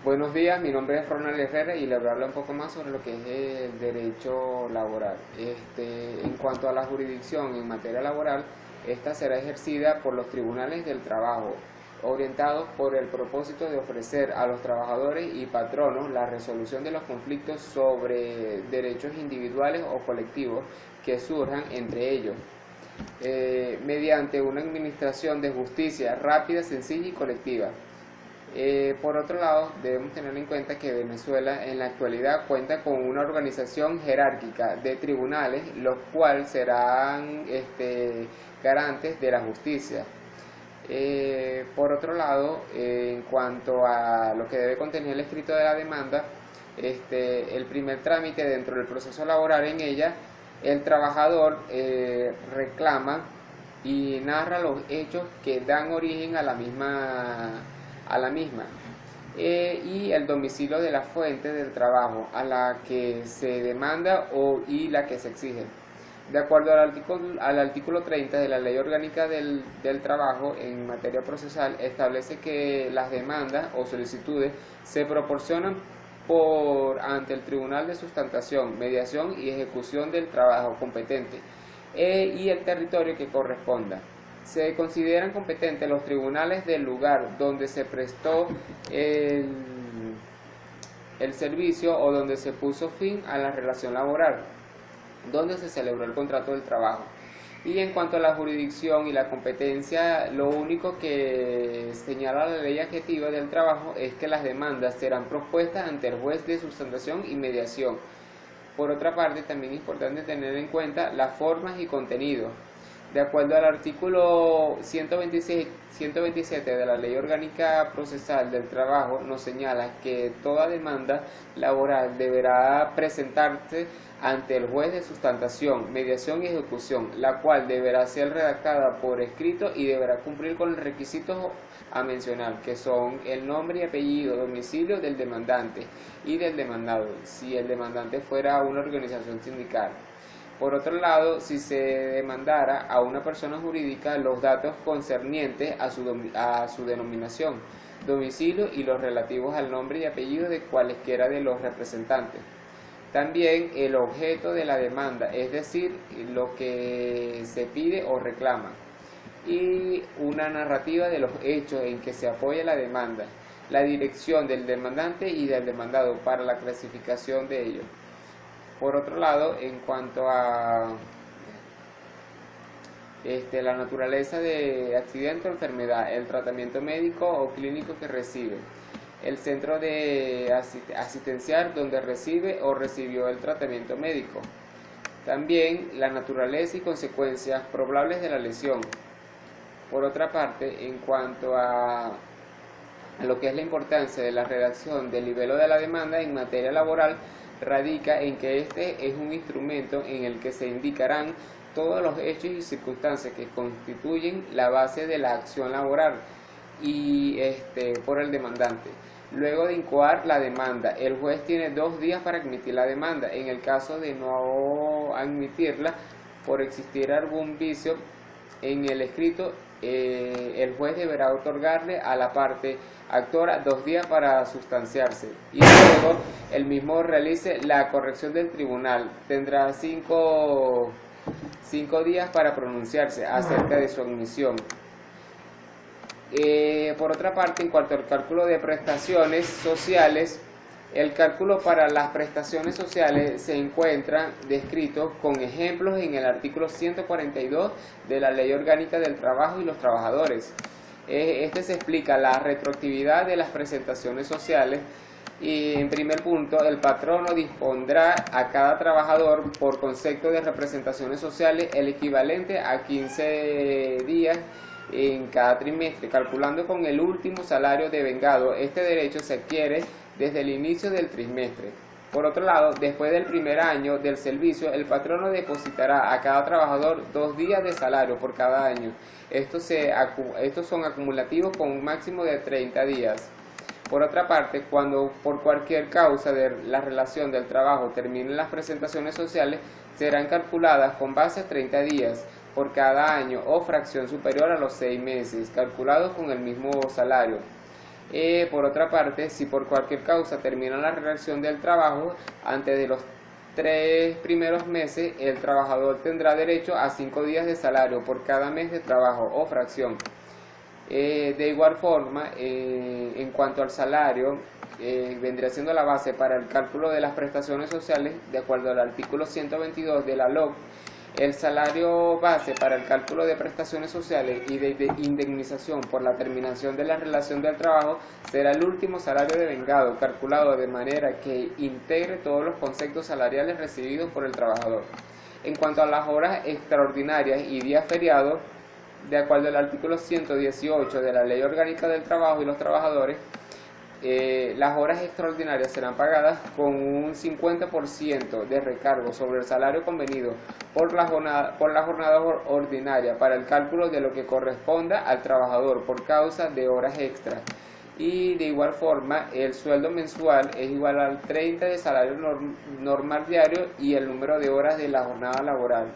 Buenos días, mi nombre es Ronald Herrera y le voy a hablar un poco más sobre lo que es el derecho laboral. En cuanto a la jurisdicción en materia laboral, esta será ejercida por los tribunales del trabajo, orientados por el propósito de ofrecer a los trabajadores y patronos la resolución de los conflictos sobre derechos individuales o colectivos que surjan entre ellos, mediante una administración de justicia rápida, sencilla y colectiva. Por otro lado, debemos tener en cuenta que Venezuela en la actualidad cuenta con una organización jerárquica de tribunales, los cuales serán garantes de la justicia. Por otro lado, en cuanto a lo que debe contener el escrito de la demanda, el primer trámite dentro del proceso laboral en ella, el trabajador reclama y narra los hechos que dan origen a la misma y el domicilio de la fuente del trabajo a la que se demanda y la que se exige. De acuerdo al artículo 30 de la Ley Orgánica del Trabajo en materia procesal, establece que las demandas o solicitudes se proporcionan ante el Tribunal de Sustentación, Mediación y Ejecución del Trabajo competente y el territorio que corresponda. Se consideran competentes los tribunales del lugar donde se prestó el servicio o donde se puso fin a la relación laboral, donde se celebró el contrato del trabajo. Y en cuanto a la jurisdicción y la competencia, lo único que señala la ley adjetiva del trabajo es que las demandas serán propuestas ante el juez de sustentación y mediación. Por otra parte, también es importante tener en cuenta las formas y contenidos. De acuerdo al artículo 127 de la Ley Orgánica Procesal del Trabajo, nos señala que toda demanda laboral deberá presentarse ante el juez de sustentación, mediación y ejecución, la cual deberá ser redactada por escrito y deberá cumplir con los requisitos a mencionar, que son el nombre y apellido, domicilio del demandante y del demandado, si el demandante fuera una organización sindical. Por otro lado, si se demandara a una persona jurídica, los datos concernientes a su denominación, domicilio y los relativos al nombre y apellido de cualesquiera de los representantes. También el objeto de la demanda, es decir, lo que se pide o reclama, y una narrativa de los hechos en que se apoya la demanda, la dirección del demandante y del demandado para la clasificación de ellos. Por otro lado, en cuanto a la naturaleza de accidente o enfermedad, el tratamiento médico o clínico que recibe, el centro de asistencial donde recibe o recibió el tratamiento médico, también la naturaleza y consecuencias probables de la lesión. Por otra parte, en cuanto a lo que es la importancia de la redacción del libelo de la demanda en materia laboral, radica en que este es un instrumento en el que se indicarán todos los hechos y circunstancias que constituyen la base de la acción laboral y por el demandante. Luego de incoar la demanda, el juez tiene 2 días para admitir la demanda. En el caso de no admitirla por existir algún vicio en el escrito, el juez deberá otorgarle a la parte actora 2 días para sustanciarse y luego el mismo realice la corrección del tribunal. Tendrá 5 días para pronunciarse acerca de su admisión. Por otra parte, en cuanto al cálculo de prestaciones sociales, el cálculo para las prestaciones sociales se encuentra descrito con ejemplos en el artículo 142 de la Ley Orgánica del Trabajo y los Trabajadores. Se explica la retroactividad de las prestaciones sociales y en primer punto el patrono dispondrá a cada trabajador por concepto de representaciones sociales el equivalente a 15 días en cada trimestre, calculando con el último salario devengado. Este derecho se adquiere desde el inicio del trimestre. Por otro lado, después del primer año del servicio, el patrono depositará a cada trabajador 2 días de salario por cada año. Estos son acumulativos con un máximo de 30 días. Por otra parte, cuando por cualquier causa de la relación del trabajo terminen las prestaciones sociales, serán calculadas con base a 30 días por cada año o fracción superior a los 6 meses, calculados con el mismo salario. Por otra parte, si por cualquier causa termina la relación del trabajo antes de los 3 primeros meses, el trabajador tendrá derecho a 5 días de salario por cada mes de trabajo o fracción. De igual forma, en cuanto al salario, vendría siendo la base para el cálculo de las prestaciones sociales, de acuerdo al artículo 122 de la LOC. El salario base para el cálculo de prestaciones sociales y de indemnización por la terminación de la relación del trabajo será el último salario devengado, calculado de manera que integre todos los conceptos salariales recibidos por el trabajador. En cuanto a las horas extraordinarias y días feriados, de acuerdo al artículo 118 de la Ley Orgánica del Trabajo y los Trabajadores, las horas extraordinarias serán pagadas con un 50% de recargo sobre el salario convenido por la jornada ordinaria para el cálculo de lo que corresponda al trabajador por causa de horas extras. Y de igual forma, el sueldo mensual es igual al 30 de salario normal diario y el número de horas de la jornada laboral.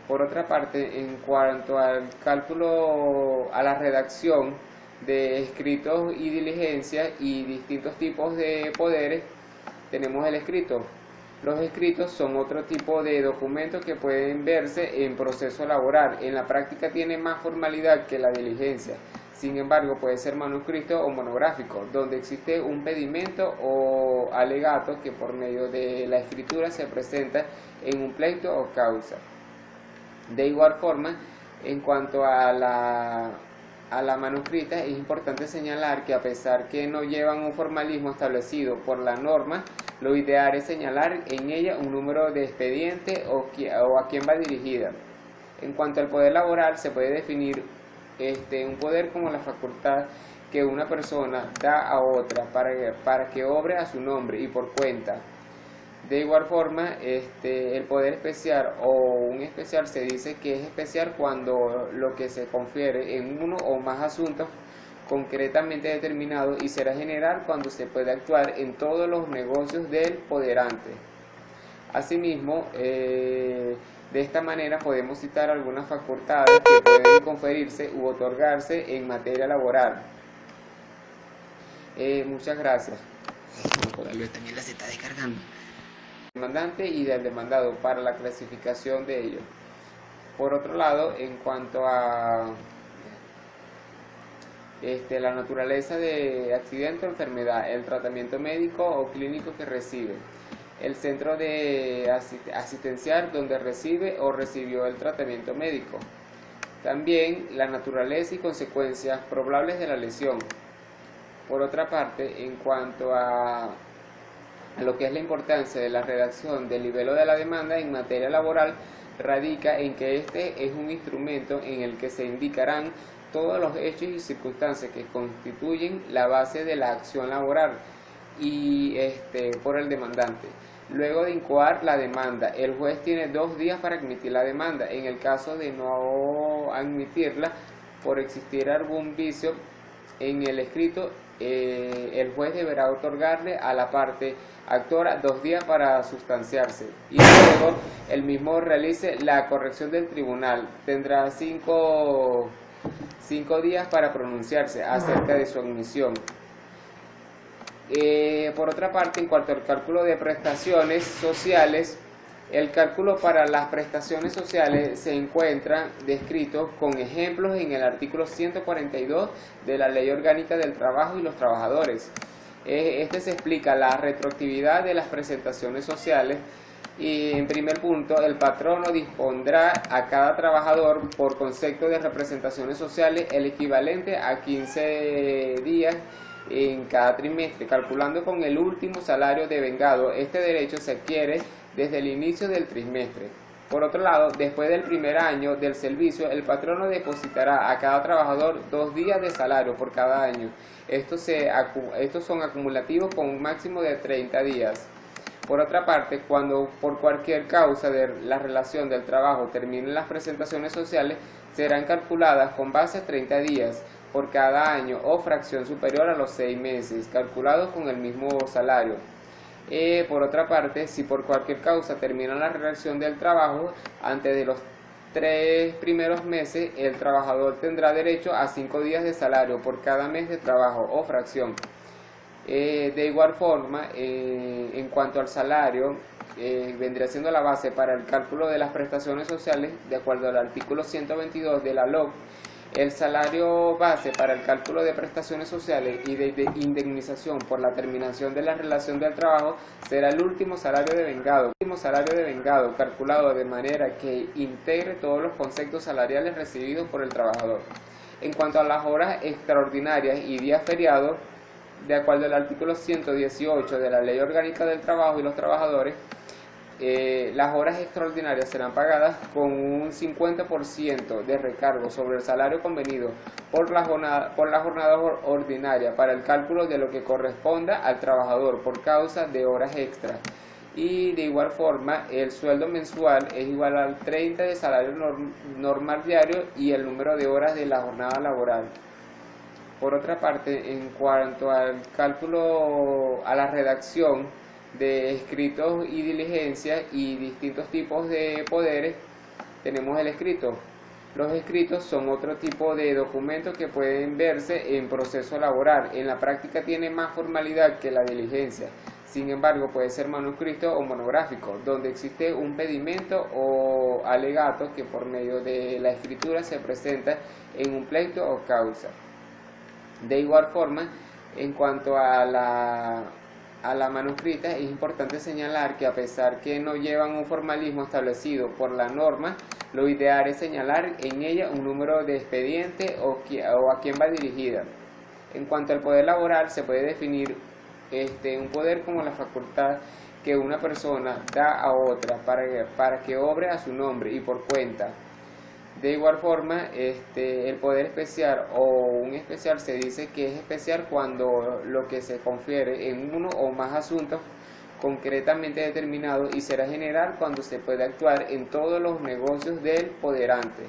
Por otra parte, en cuanto al cálculo, a la redacción de escritos y diligencias y distintos tipos de poderes, tenemos el escrito. Los escritos son otro tipo de documentos que pueden verse en proceso laboral. En la práctica tiene más formalidad que la diligencia. Sin embargo, puede ser manuscrito o monográfico, donde existe un pedimento o alegato que por medio de la escritura se presenta en un pleito o causa. De igual forma, en cuanto a la manuscrita, es importante señalar que a pesar que no llevan un formalismo establecido por la norma, lo ideal es señalar en ella un número de expediente o a quién va dirigida. En cuanto al poder laboral, se puede definir un poder como la facultad que una persona da a otra para que obre a su nombre y por cuenta. De igual forma, el poder especial o un especial se dice que es especial cuando lo que se confiere en uno o más asuntos concretamente determinados, y será general cuando se puede actuar en todos los negocios del poderante. Asimismo, de esta manera podemos citar algunas facultades que pueden conferirse u otorgarse en materia laboral. Muchas gracias. También la se está descargando. Demandante y del demandado para la clasificación de ellos. Por otro lado, en cuanto a la naturaleza de accidente o enfermedad, el tratamiento médico o clínico que recibe, el centro de asistencial donde recibe o recibió el tratamiento médico, también la naturaleza y consecuencias probables de la lesión. Por otra parte, en cuanto a lo que es la importancia de la redacción del libelo de la demanda en materia laboral, radica en que este es un instrumento en el que se indicarán todos los hechos y circunstancias que constituyen la base de la acción laboral y por el demandante. Luego de incoar la demanda, el juez tiene 2 días para admitir la demanda. En el caso de no admitirla por existir algún vicio en el escrito, el juez deberá otorgarle a la parte actora 2 días para sustanciarse, y luego el mismo realice la corrección del tribunal. Tendrá 5 días para pronunciarse acerca de su admisión. Por otra parte, en cuanto al cálculo de prestaciones sociales, el cálculo para las prestaciones sociales se encuentra descrito con ejemplos en el artículo 142 de la Ley Orgánica del Trabajo y los Trabajadores. Se explica la retroactividad de las prestaciones sociales y, en primer punto, el patrono dispondrá a cada trabajador por concepto de representaciones sociales el equivalente a 15 días en cada trimestre, calculando con el último salario devengado. Este derecho se adquiere desde el inicio del trimestre. Por otro lado, después del primer año del servicio, el patrono depositará a cada trabajador 2 días de salario por cada año. Estos son acumulativos con un máximo de 30 días. Por otra parte, cuando por cualquier causa de la relación del trabajo terminen las prestaciones sociales, serán calculadas con base a 30 días por cada año o fracción superior a los 6 meses, calculados con el mismo salario. Por otra parte, si por cualquier causa termina la relación del trabajo antes de los 3 primeros meses, el trabajador tendrá derecho a 5 días de salario por cada mes de trabajo o fracción. De igual forma, en cuanto al salario, vendría siendo la base para el cálculo de las prestaciones sociales, de acuerdo al artículo 122 de la LOC. El salario base para el cálculo de prestaciones sociales y de indemnización por la terminación de la relación del trabajo será el último salario devengado, calculado de manera que integre todos los conceptos salariales recibidos por el trabajador. En cuanto a las horas extraordinarias y días feriados, de acuerdo al artículo 118 de la Ley Orgánica del Trabajo y los Trabajadores, las horas extraordinarias serán pagadas con un 50% de recargo sobre el salario convenido por la jornada ordinaria para el cálculo de lo que corresponda al trabajador por causa de horas extras. Y de igual forma, el sueldo mensual es igual al 30 de salario normal diario y el número de horas de la jornada laboral. Por otra parte, en cuanto al cálculo, a la redacción de escritos y diligencias y distintos tipos de poderes, tenemos el escrito. Los escritos son otro tipo de documentos que pueden verse en proceso laboral. En la práctica tiene más formalidad que la diligencia. Sin embargo, puede ser manuscrito o monográfico, donde existe un pedimento o alegato que por medio de la escritura se presenta en un pleito o causa. De igual forma, en cuanto a la manuscrita, es importante señalar que a pesar que no llevan un formalismo establecido por la norma, lo ideal es señalar en ella un número de expediente o a quién va dirigida. En cuanto al poder laboral, se puede definir un poder como la facultad que una persona da a otra para que obre a su nombre y por cuenta. De igual forma, el poder especial o un especial se dice que es especial cuando lo que se confiere en uno o más asuntos concretamente determinados, y será general cuando se puede actuar en todos los negocios del poderante.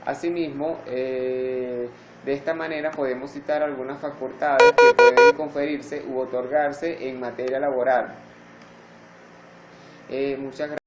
Asimismo, de esta manera podemos citar algunas facultades que pueden conferirse u otorgarse en materia laboral. Muchas gracias.